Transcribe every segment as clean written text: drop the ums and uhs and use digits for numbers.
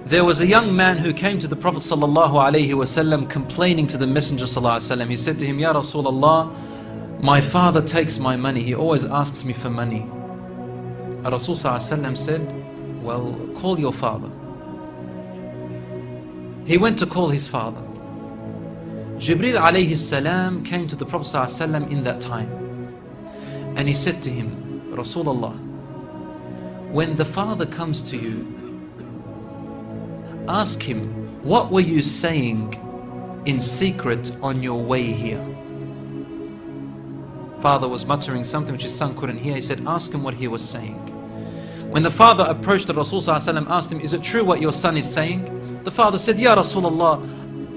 There was a young man who came to the Prophet ﷺ complaining to the Messenger ﷺ. He said to him, Ya Rasulullah, my father takes my money. He always asks me for money. Rasul ﷺ said, well, call your father. He went to call his father. Jibril alayhi salam came to the Prophet ﷺ in that time. And he said to him, Rasulullah, when the father comes to you, ask him, what were you saying in secret on your way here? Father was muttering something which his son couldn't hear. He said, ask him what he was saying. When the father approached the Rasul ﷺ, asked him, is it true what your son is saying? The father said, Ya Rasulullah,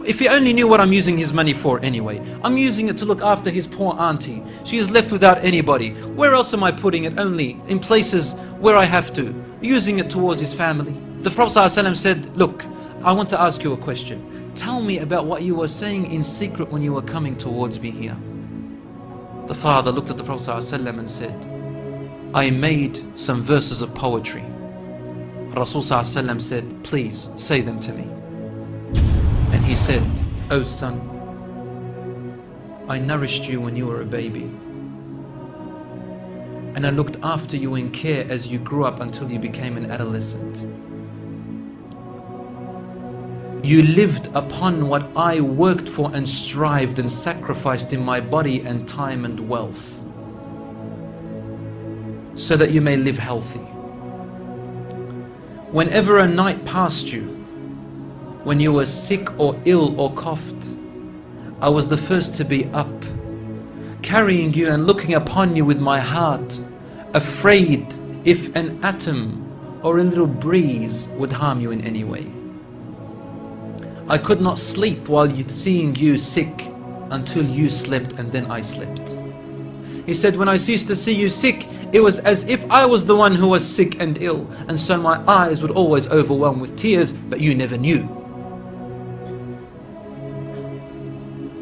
if he only knew what I'm using his money for anyway. I'm using it to look after his poor auntie. She is left without anybody. Where else am I putting it? Only in places where I have to. Using it towards his family. The Prophet ﷺ said, look, I want to ask you a question. Tell me about what you were saying in secret when you were coming towards me here. The father looked at the Prophet ﷺ and said, I made some verses of poetry. Rasul ﷺ said, please say them to me. And he said, oh son, I nourished you when you were a baby. And I looked after you in care as you grew up until you became an adolescent. You lived upon what I worked for and strived and sacrificed in my body and time and wealth, so that you may live healthy. Whenever a night passed you, when you were sick or ill or coughed, I was the first to be up, carrying you and looking upon you with my heart, afraid if an atom or a little breeze would harm you in any way. I could not sleep while seeing you sick until you slept, and then I slept. He said, when I ceased to see you sick, it was as if I was the one who was sick and ill, and so my eyes would always overwhelm with tears, but you never knew.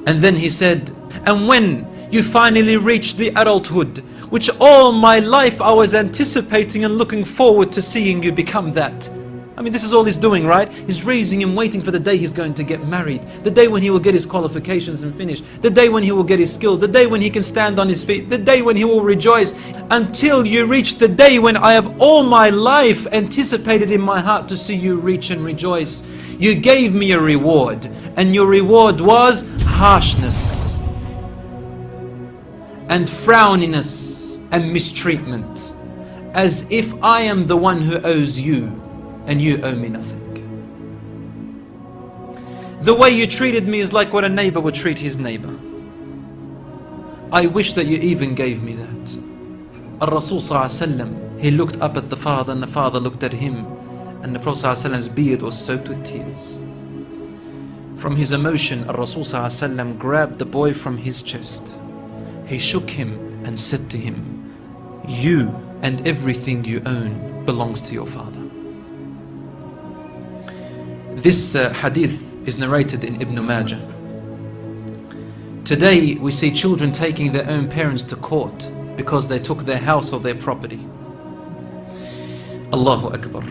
And then he said, and when you finally reached the adulthood, which all my life I was anticipating and looking forward to seeing you become that. I mean, this is all he's doing, right? He's raising him, waiting for the day he's going to get married, the day when he will get his qualifications and finish, the day when he will get his skill, the day when he can stand on his feet, the day when he will rejoice, until you reach the day when I have all my life anticipated in my heart to see you reach and rejoice. You gave me a reward, and your reward was harshness and frowniness and mistreatment, as if I am the one who owes you and you owe me nothing. The way you treated me is like what a neighbor would treat his neighbor. I wish that you even gave me that. Rasul ﷺ, he looked up at the father, and the father looked at him, and the Prophet ﷺ's beard was soaked with tears. From his emotion, Rasul ﷺ grabbed the boy from his chest. He shook him and said to him, you and everything you own belongs to your father. This hadith is narrated in Ibn Majah. Today we see children taking their own parents to court because they took their house or their property. Allahu Akbar.